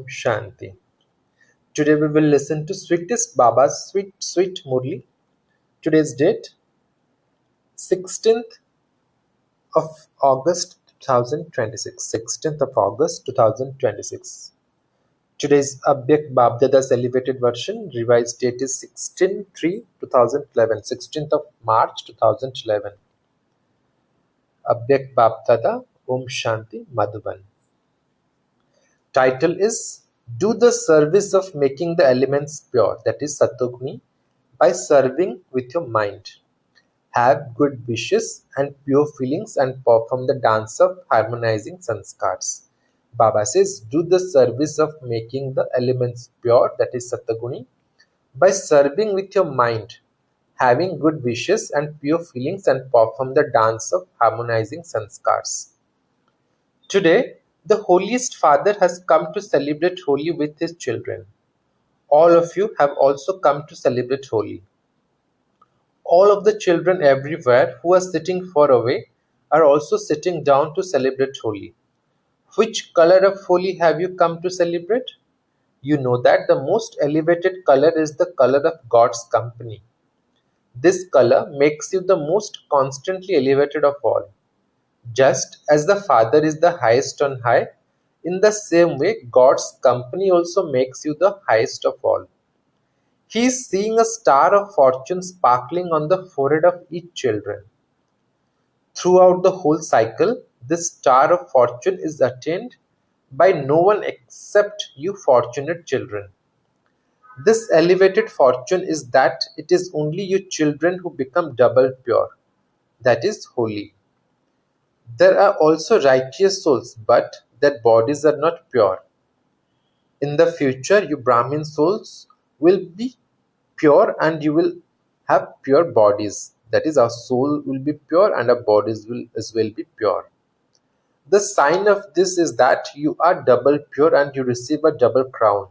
Shanti. Today we will listen to sweetest Baba's sweet Murli. Today's date 16th of August 2026. 16th of August 2026. Today's Abhyak Babdada's elevated version. Revised date is 16/3/2011. 16th of March 2011. Abhyak Babdada Om Shanti Madhuban. Title is Do the service of making the elements pure, that is Satogni, by serving with your mind. Have good wishes and pure feelings and perform the dance of harmonizing sanskars. Baba says, do the service of making the elements pure, that is Satogni, by serving with your mind, having good wishes and pure feelings and perform the dance of harmonizing sanskars. Today, the holiest Father has come to celebrate Holi with his children. All of you have also come to celebrate Holi. All of the children everywhere who are sitting far away are also sitting down to celebrate Holi. Which color of Holi have you come to celebrate? You know that the most elevated color is the color of God's company. This color makes you the most constantly elevated of all. Just as the Father is the highest on high, in the same way God's company also makes you the highest of all. He is seeing a star of fortune sparkling on the forehead of each children. Throughout the whole cycle, this star of fortune is attained by no one except you fortunate children. This elevated fortune is that it is only you children who become double pure, that is holy. There are also righteous souls, but their bodies are not pure. In the future, you Brahmin souls will be pure and you will have pure bodies. That is, our soul will be pure and our bodies will as well be pure. The sign of this is that you are double pure and you receive a double crown.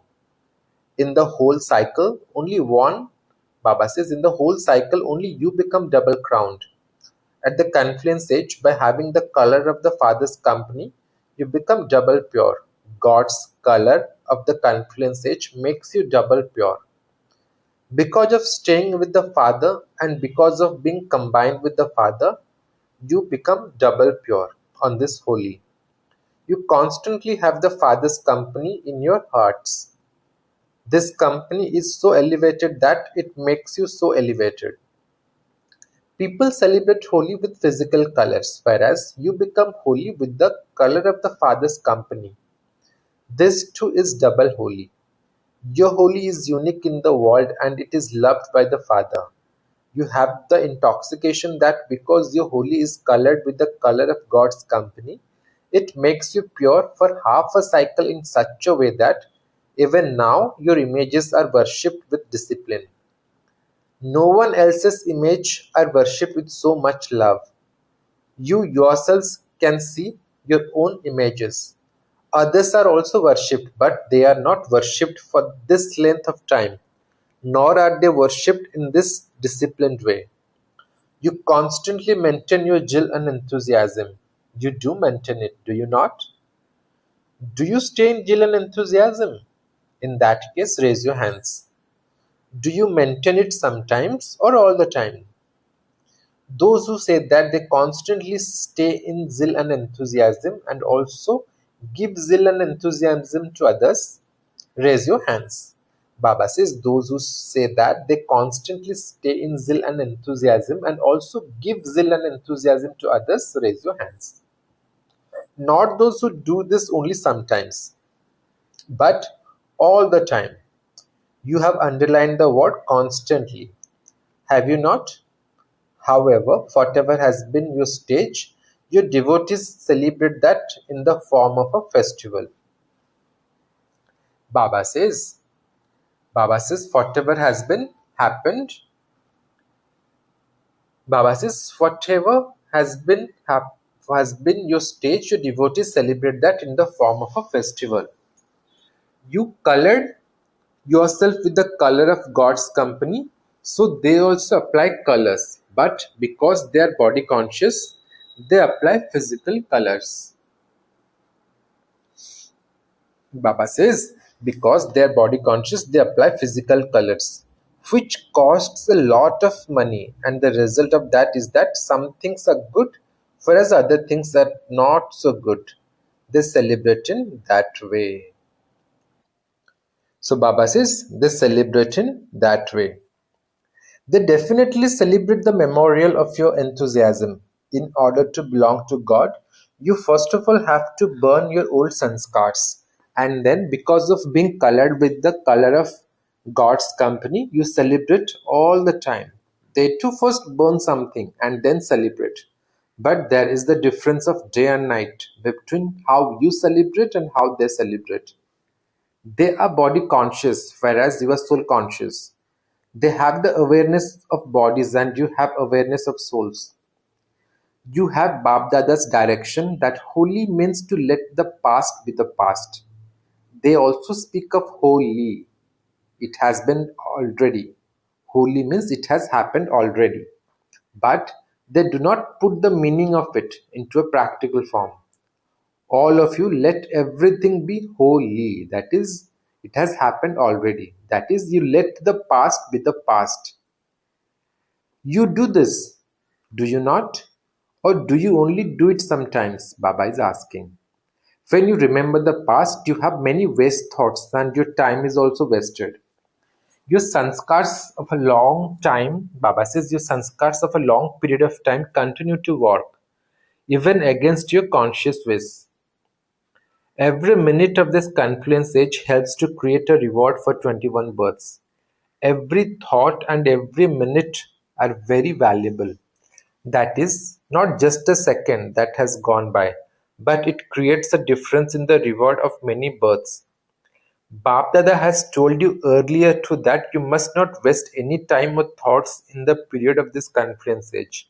In the whole cycle, only one, Baba says, in the whole cycle, only you become double crowned. At the confluence age, by having the color of the Father's company, you become double pure. God's color of the confluence age makes you double pure. Because of staying with the Father and because of being combined with the Father, you become double pure on this holy. You constantly have the Father's company in your hearts. This company is so elevated that it makes you so elevated. People celebrate Holi with physical colors, whereas you become holy with the color of the Father's company. This too is double holy. Your Holi is unique in the world and it is loved by the Father. You have the intoxication that because your Holi is colored with the color of God's company, it makes you pure for half a cycle in such a way that even now your images are worshipped with discipline. No one else's image are worshipped with so much love. You yourselves can see your own images. Others are also worshipped, but they are not worshipped for this length of time, nor are they worshipped in this disciplined way. You constantly maintain your zeal and enthusiasm. You do maintain it, do you not? Do you stay in zeal and enthusiasm? In that case, raise your hands. Do you maintain it sometimes or all the time? Those who say that they constantly stay in zeal and enthusiasm and also give zeal and enthusiasm to others, raise your hands. Baba says those who say that they constantly stay in zeal and enthusiasm and also give zeal and enthusiasm to others, raise your hands. Not those who do this only sometimes, but all the time. You have underlined the word constantly. Have you not? However, whatever has been your stage, your devotees celebrate that in the form of a festival. Baba says, whatever has been happened, Baba says, whatever has been your stage, your devotees celebrate that in the form of a festival. You colored yourself with the color of God's company, so they also apply colors, but because they are body conscious, they apply physical colors. Baba says, because they are body conscious, they apply physical colors, which costs a lot of money, and the result of that is that some things are good whereas other things are not so good. They celebrate in that way. So Baba says they celebrate in that way. They definitely celebrate the memorial of your enthusiasm. In order to belong to God, you first of all have to burn your old sanskars. And then, because of being colored with the color of God's company, you celebrate all the time. They too first burn something and then celebrate. But there is the difference of day and night between how you celebrate and how they celebrate. They are body conscious, whereas you are soul conscious. They have the awareness of bodies and you have awareness of souls. You have Babdada's direction that holy means to let the past be the past. They also speak of holy. It has been already. Holy means it has happened already. But they do not put the meaning of it into a practical form. All of you let everything be holy. That is, it has happened already. That is, you let the past be the past. You do this, do you not? Or do you only do it sometimes? Baba is asking. When you remember the past, you have many waste thoughts and your time is also wasted. Your sanskars of a long time, Baba says, your sanskars of a long period of time continue to work, even against your conscious wish. Every minute of this confluence age helps to create a reward for 21 births. Every thought and every minute are very valuable. That is, not just a second that has gone by, but it creates a difference in the reward of many births. Bapdada has told you earlier too that you must not waste any time or thoughts in the period of this confluence age.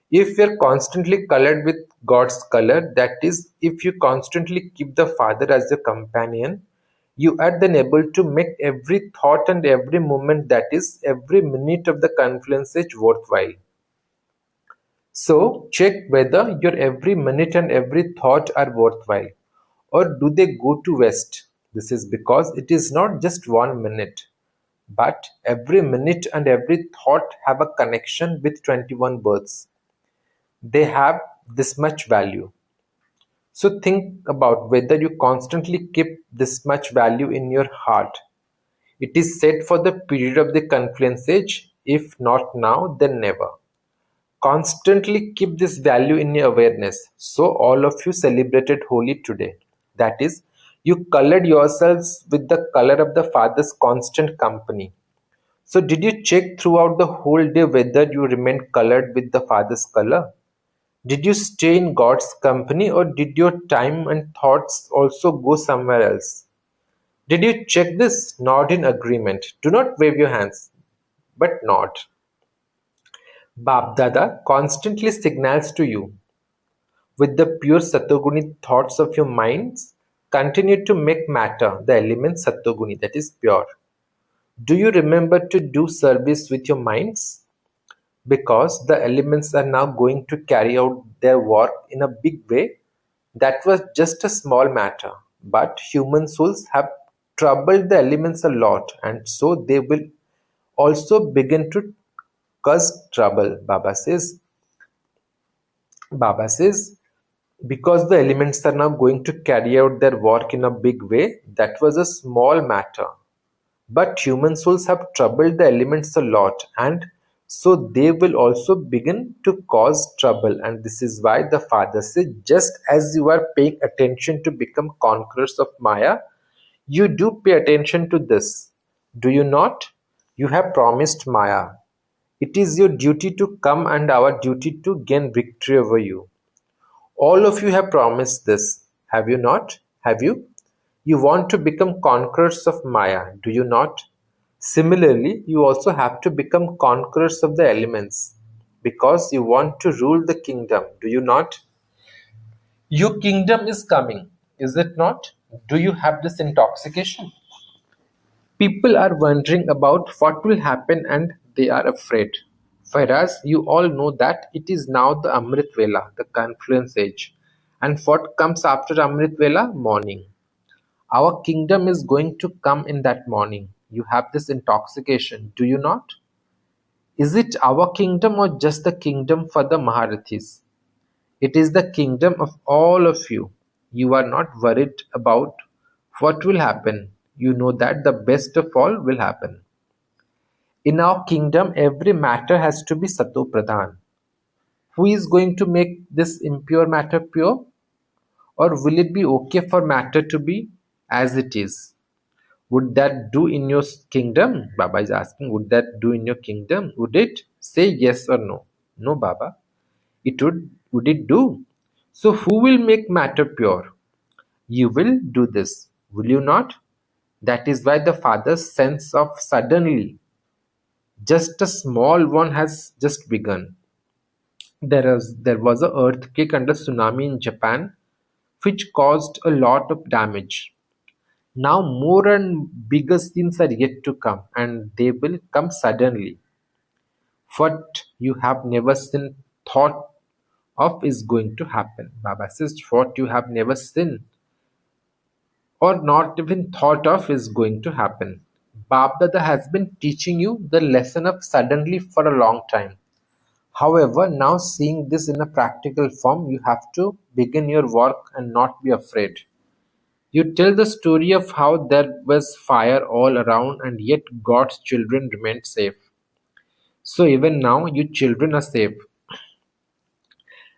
If you are constantly colored with God's color, that is, if you constantly keep the Father as your companion, you are then able to make every thought and every moment, that is, every minute of the confluence age worthwhile. So, check whether your every minute and every thought are worthwhile, or do they go to waste. This is because it is not just 1 minute, but every minute and every thought have a connection with 21 births. They have this much value. So think about whether you constantly keep this much value in your heart. It is said for the period of the confluence age, if not now, then never. Constantly keep this value in your awareness. So all of you celebrated Holi today. That is, you colored yourselves with the color of the Father's constant company. So did you check throughout the whole day whether you remained colored with the Father's color? Did you stay in God's company, or did your time and thoughts also go somewhere else? Did you check this? Nod in agreement. Do not wave your hands, but nod. Bapdada constantly signals to you. With the pure Satoguni thoughts of your minds, continue to make matter, the element Satoguni, that is pure. Do you remember to do service with your minds? Because the elements are now going to carry out their work in a big way. That was just a small matter, but human souls have troubled the elements a lot, and so they will also begin to cause trouble. Baba says, because the elements are now going to carry out their work in a big way, that was a small matter. But human souls have troubled the elements a lot, and so they will also begin to cause trouble. And this is why the Father says, just as you are paying attention to become conquerors of Maya, you do pay attention to this. Do you not? You have promised Maya. It is your duty to come and our duty to gain victory over you. All of you have promised this, have you not? Have you? You want to become conquerors of Maya, do you not? Similarly, you also have to become conquerors of the elements because you want to rule the kingdom, do you not? Your kingdom is coming, is it not? Do you have this intoxication? People are wondering about what will happen and they are afraid. Whereas you all know that it is now the Amrit Vela, the confluence age. And what comes after Amrit Vela? Morning. Our kingdom is going to come in that morning. You have this intoxication, do you not? Is it our kingdom or just the kingdom for the Maharathis? It is the kingdom of all of you. You are not worried about what will happen. You know that the best of all will happen. In our kingdom, every matter has to be Sato Pradhan. Who is going to make this impure matter pure? Or will it be okay for matter to be as it is? Would that do in your kingdom? Baba is asking, would that do in your kingdom? Would it? Say yes or no. No, Baba. Would it do? So who will make matter pure? You will do this, will you not? That is why the father's sense of suddenly, just a small one has just begun. There was a earthquake and a tsunami in Japan which caused a lot of damage. Now more and bigger scenes are yet to come, and they will come suddenly. What you have never seen thought of is going to happen. Baba says what you have never seen or not even thought of is going to happen. Bab Dada has been teaching you the lesson of suddenly for a long time. However, now seeing this in a practical form, you have to begin your work and not be afraid. You tell the story of how there was fire all around and yet God's children remained safe. So even now, you children are safe.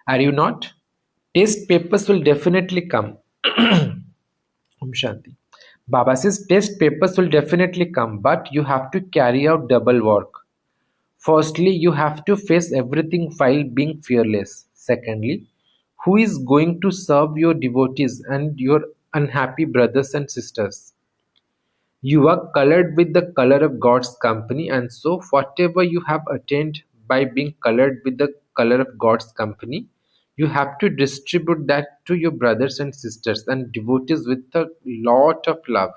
Are you not? Test papers will definitely come. Om Shanti. Baba says test papers will definitely come, but you have to carry out double work. Firstly, you have to face everything while being fearless. Secondly, who is going to serve your devotees and your unhappy brothers and sisters? You are colored with the color of God's company, and so whatever you have attained by being colored with the color of God's company, you have to distribute that to your brothers and sisters and devotees with a lot of love.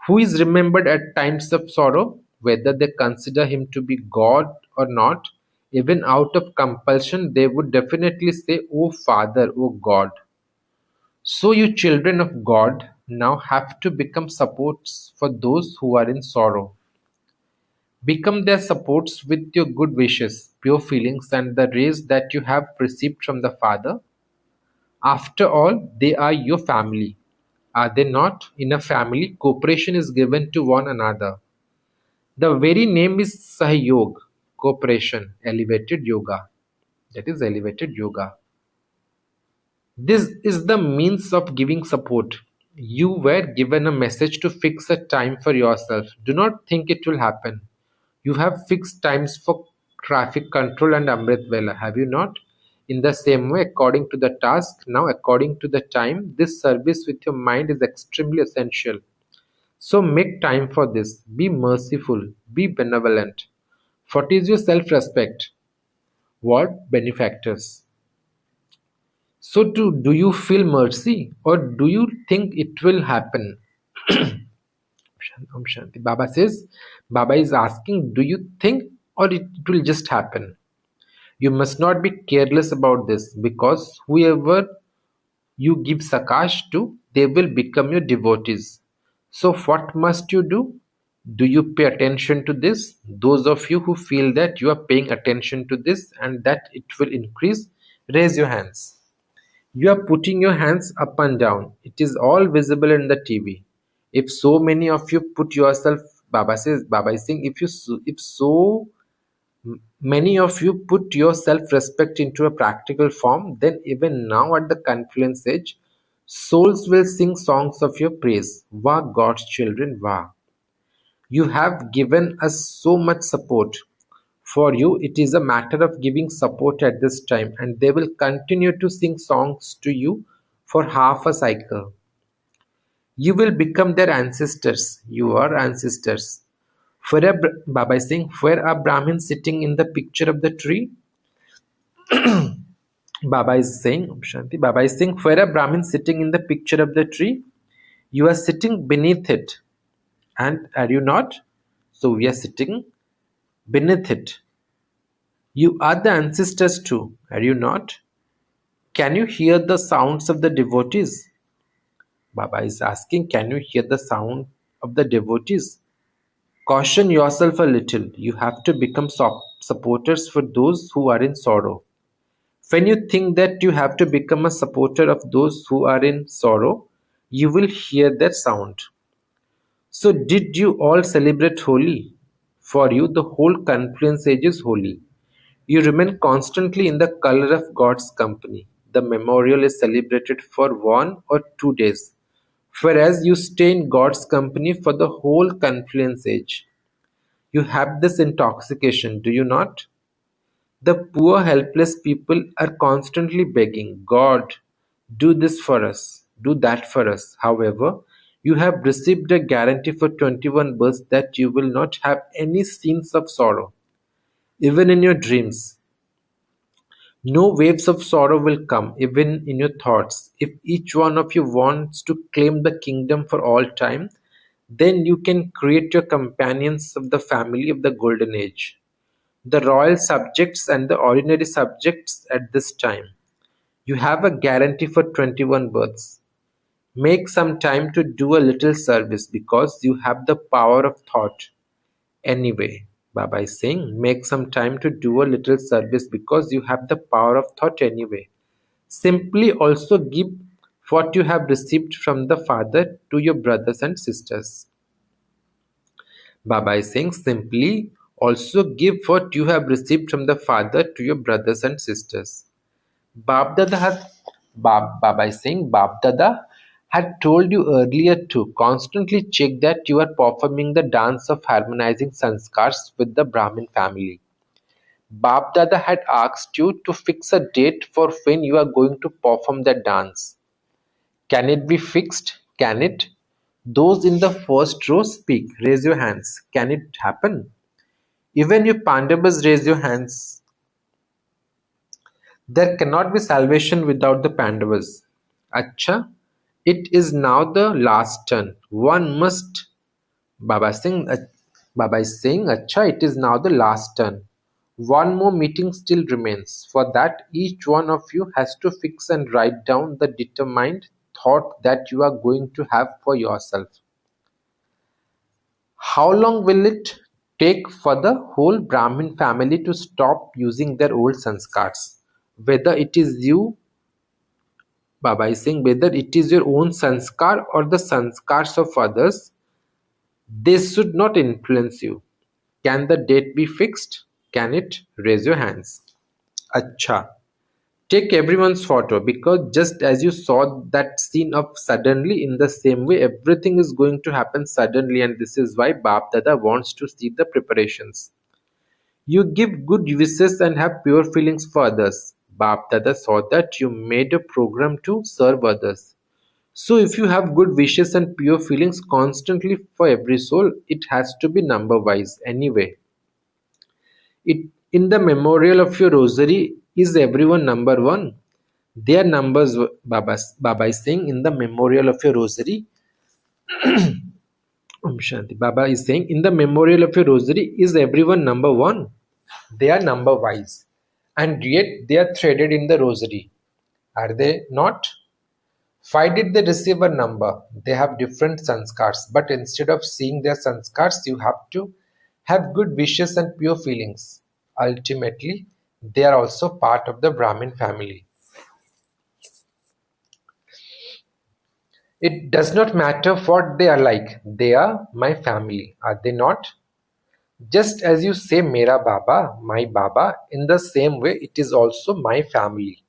Who is remembered at times of sorrow, whether they consider him to be God or not, even out of compulsion, they would definitely say, "O Father, O God." So, you children of God now have to become supports for those who are in sorrow. Become their supports with your good wishes, pure feelings, and the rays that you have received from the Father. After all, they are your family. Are they not? In a family, cooperation is given to one another. The very name is Sahyog, cooperation, elevated yoga. That is elevated yoga. This is the means of giving support. You were given a message to fix a time for yourself. Do not think it will happen. You have fixed times for traffic control and Amrit Vela, have you not? In the same way, according to the task, now according to the time, this service with your mind is extremely essential. So make time for this. Be merciful. Be benevolent. What is your self-respect? What? Benefactors. So do you feel mercy or do you think it will happen? Om Shanti. Baba is asking, do you think or it will just happen? You must not be careless about this because whoever you give sakash to, they will become your devotees. So what must you do? Do you pay attention to this? Those of you who feel that you are paying attention to this and that it will increase, raise your hands. You are putting your hands up and down. It is all visible in the TV. If so many of you put yourself, Baba is saying, if so many of you put your self-respect into a practical form, then even now at the confluence age, souls will sing songs of your praise. Wah, God's children, wah. You have given us so much support. For you, it is a matter of giving support at this time, and they will continue to sing songs to you for half a cycle. You will become their ancestors. You are ancestors. Baba is saying, where are Brahmins sitting in the picture of the tree? Baba is saying, Shanti, Baba is saying, where are Brahmins sitting in the picture of the tree? You are sitting beneath it. And are you not? So we are sitting beneath it. You are the ancestors too, are you not? Can you hear the sounds of the devotees? Baba is asking, can you hear the sound of the devotees? Caution yourself a little. You have to become supporters for those who are in sorrow. When you think that you have to become a supporter of those who are in sorrow, you will hear that sound. So, did you all celebrate Holi? For you, the whole confluence age is holy. You remain constantly in the color of God's company. The memorial is celebrated for 1 or 2 days, whereas you stay in God's company for the whole confluence age. You have this intoxication, do you not? The poor helpless people are constantly begging, God, do this for us, do that for us. However, you have received a guarantee for 21 births that you will not have any scenes of sorrow, even in your dreams. No waves of sorrow will come, even in your thoughts. If each one of you wants to claim the kingdom for all time, then you can create your companions of the family of the golden age, the royal subjects and the ordinary subjects at this time. You have a guarantee for 21 births. Make some time to do a little service because you have the power of thought. Anyway, Baba is saying, make some time to do a little service because you have the power of thought anyway. Simply also give what you have received from the Father to your brothers and sisters. Baba is saying, simply also give what you have received from the Father to your brothers and sisters. Baba is saying, Bab Dada had told you earlier to constantly check that you are performing the dance of harmonizing sanskars with the Brahmin family. Bab Dada had asked you to fix a date for when you are going to perform the dance. Can it be fixed? Can it? Those in the first row speak. Raise your hands. Can it happen? Even you Pandavas, raise your hands. There cannot be salvation without the Pandavas. Acha, it is now the last turn. One must. Baba Singh, Baba is saying, Acha, it is now the last turn. One more meeting still remains. For that, each one of you has to fix and write down the determined thought that you are going to have for yourself. How long will it take for the whole Brahmin family to stop using their old sanskars? Whether it is you, Baba is saying, whether it is your own sanskar or the sanskars of others, they should not influence you. Can the date be fixed? Can it? Raise your hands. Acha. Take everyone's photo because just as you saw that scene of suddenly, in the same way, everything is going to happen suddenly, and this is why Bap Dada wants to see the preparations. You give good wishes and have pure feelings for others. Bap Dada saw that you made a program to serve others. So if you have good wishes and pure feelings constantly for every soul, it has to be number wise anyway. It in the memorial of your rosary, is everyone number one? Their numbers, Baba is saying, in the memorial of your rosary. Shanti. Baba is saying, in the memorial of your rosary, is everyone number one? They are number wise, and yet they are threaded in the rosary. Are they not? Why did they receive a number? They have different sanskars, but instead of seeing their sanskars, you have to have good wishes and pure feelings. Ultimately, they are also part of the Brahmin family. It does not matter what they are like, they are my family, are they not? Just as you say Mera Baba, my Baba, in the same way it is also my family.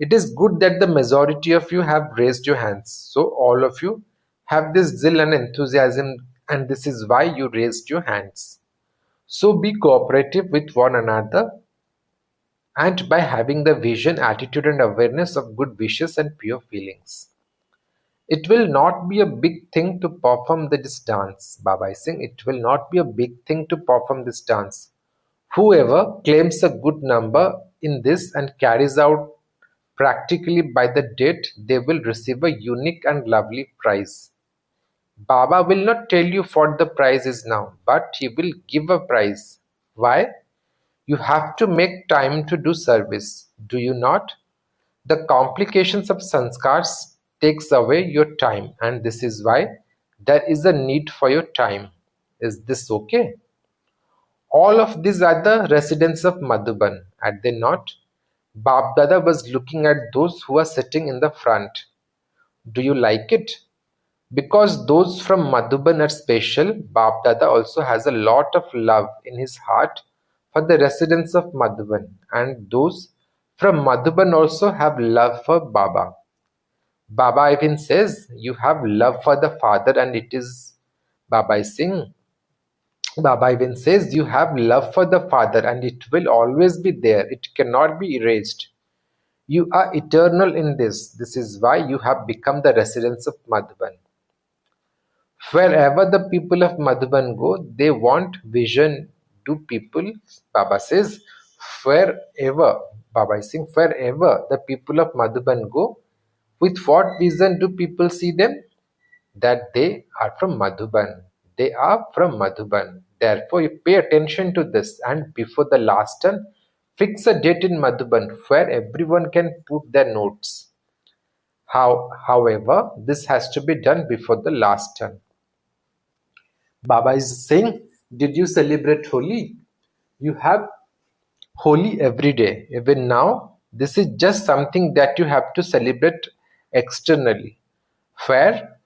It is good that the majority of you have raised your hands. So all of you have this zeal and enthusiasm, and this is why you raised your hands. So be cooperative with one another, and by having the vision, attitude and awareness of good wishes and pure feelings. It will not be a big thing to perform this dance, Baba is saying. It will not be a big thing to perform this dance. Whoever claims a good number in this and carries out practically by the date, they will receive a unique and lovely prize. Baba will not tell you what the prize is now, but he will give a prize. Why? You have to make time to do service, do you not? The complications of sanskars takes away your time, and this is why there is a need for your time. Is this okay? All of these are the residents of Madhuban, are they not? Bab Dada was looking at those who are sitting in the front. Do you like it? Because those from Madhuban are special, Bab Dada also has a lot of love in his heart for the residents of Madhuban, and those from Madhuban also have love for Baba. Baba even says, you have love for the father, and it is Baba is saying, Baba even says, you have love for the father, and it will always be there. It cannot be erased. You are eternal in this. This is why you have become the residents of Madhuban. Wherever the people of Madhuban go, they want vision. Do people, Baba says, wherever, Baba is saying, wherever the people of Madhuban go, with what vision do people see them? That they are from Madhuban. They are from Madhuban. Therefore, you pay attention to this, and before the last turn, fix a date in Madhuban where everyone can put their notes. However, this has to be done before the last turn. Baba is saying, did you celebrate Holi? You have Holi every day. Even now, this is just something that you have to celebrate externally. Where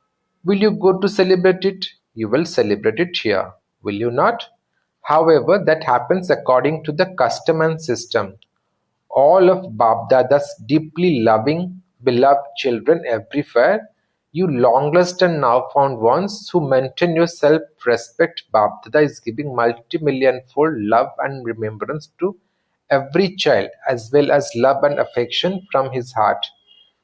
will you go to celebrate it? You will celebrate it here, will you not? However, that happens according to the custom and system. All of Bab Dada's deeply loving, beloved children everywhere, you long lost and now found ones who maintain your self-respect, Bab Dada is giving multi-million-fold love and remembrance to every child, as well as love and affection from his heart.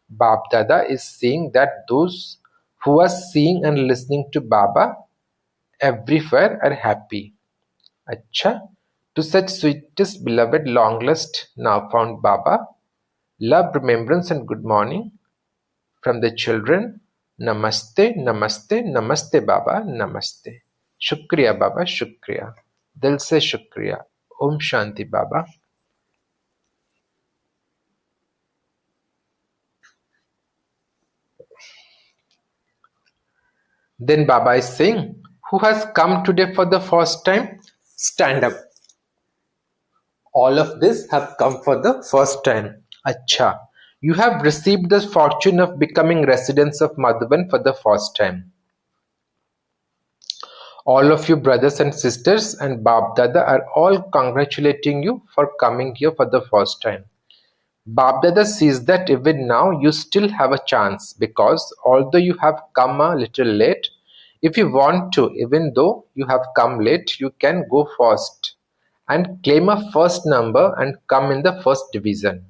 Bab Dada is saying that those who are seeing and listening to Baba everywhere are happy. Acha, to such sweetest beloved long lost now found Baba, love, remembrance and good morning from the children. Namaste, namaste, namaste Baba, namaste. Shukriya Baba, shukriya. Dil se shukriya. Om Shanti Baba. Then Baba is saying, who has come today for the first time? Stand up. All of this have come for the first time. Acha, you have received the fortune of becoming residents of Madhuban for the first time. All of you brothers and sisters and Bab Dada are all congratulating you for coming here for the first time. Bab Dada sees that even now you still have a chance, because although you have come a little late, if you want to, even though you have come late, you can go first and claim a first number and come in the first division.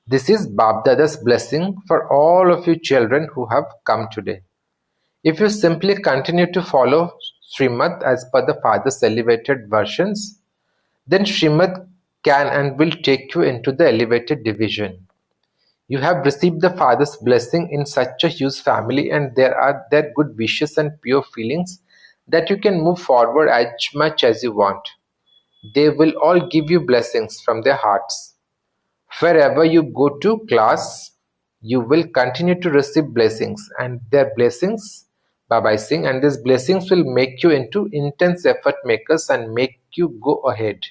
This is Bab Dada's blessing for all of you children who have come today. If you simply continue to follow Srimad as per the father's elevated versions, then Srimad can and will take you into the elevated division. You have received the father's blessing in such a huge family, and there are their good wishes and pure feelings that you can move forward as much as you want. They will all give you blessings from their hearts. Wherever you go to class, you will continue to receive blessings, and their blessings, Baba is saying, and these blessings will make you into intense effort makers and make you go ahead.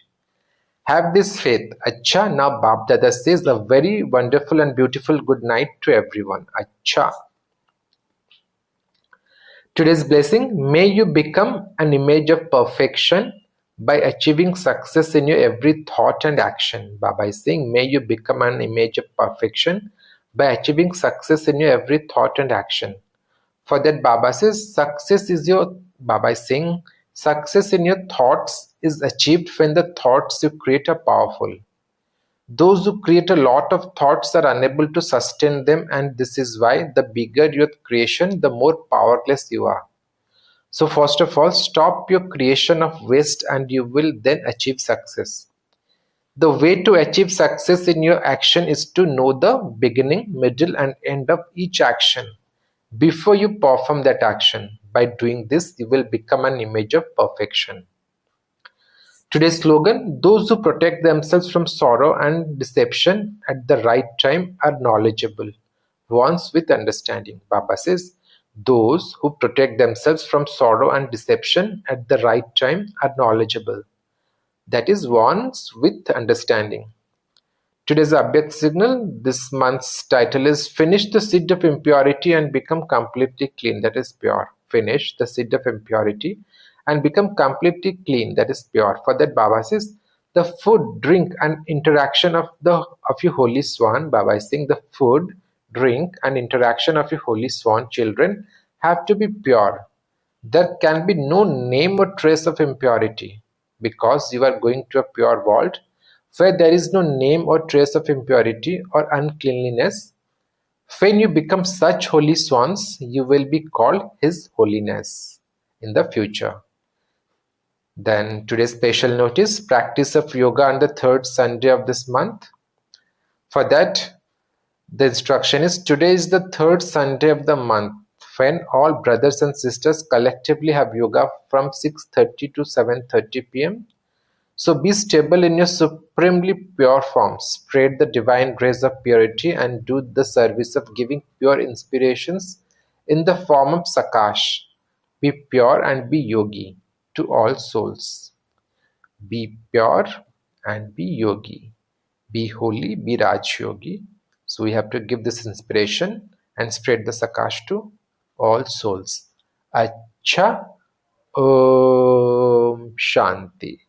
Have this faith. Acha, now Bab Dada says a very wonderful and beautiful good night to everyone. Acha. Today's blessing, may you become an image of perfection by achieving success in your every thought and action. Baba is saying, may you become an image of perfection by achieving success in your every thought and action. For that, Baba says, Baba is saying, success in your thoughts is achieved when the thoughts you create are powerful. Those who create a lot of thoughts are unable to sustain them, and this is why the bigger your creation, the more powerless you are. So first of all, stop your creation of waste and you will then achieve success. The way to achieve success in your action is to know the beginning, middle and end of each action before you perform that action. By doing this, you will become an image of perfection. Today's slogan, those who protect themselves from sorrow and deception at the right time are knowledgeable. ones with understanding. Baba says, those who protect themselves from sorrow and deception at the right time are knowledgeable. That is, ones with understanding. Today's Abhyat signal, this month's title is Finish the Seed of Impurity and Become Completely Clean, that is pure. Finish the seed of impurity and become completely clean, that is pure. For that, Baba says, the food, drink and interaction of your holy swan, Baba is saying the food, drink and interaction of your holy swan children have to be pure. There can be no name or trace of impurity, because you are going to a pure world where there is no name or trace of impurity or uncleanliness. When you become such holy swans, you will be called His Holiness in the future. Then today's special notice, practice of yoga on the third Sunday of this month. For that, the instruction is, today is the third Sunday of the month when all brothers and sisters collectively have yoga from 6:30 to 7:30 p.m. So be stable in your supremely pure form. Spread the divine rays of purity and do the service of giving pure inspirations in the form of Sakash. Be pure and be yogi to all souls. Be pure and be yogi. Be holy, be Raj Yogi. So we have to give this inspiration and spread the Sakash to all souls. Acha Om Shanti.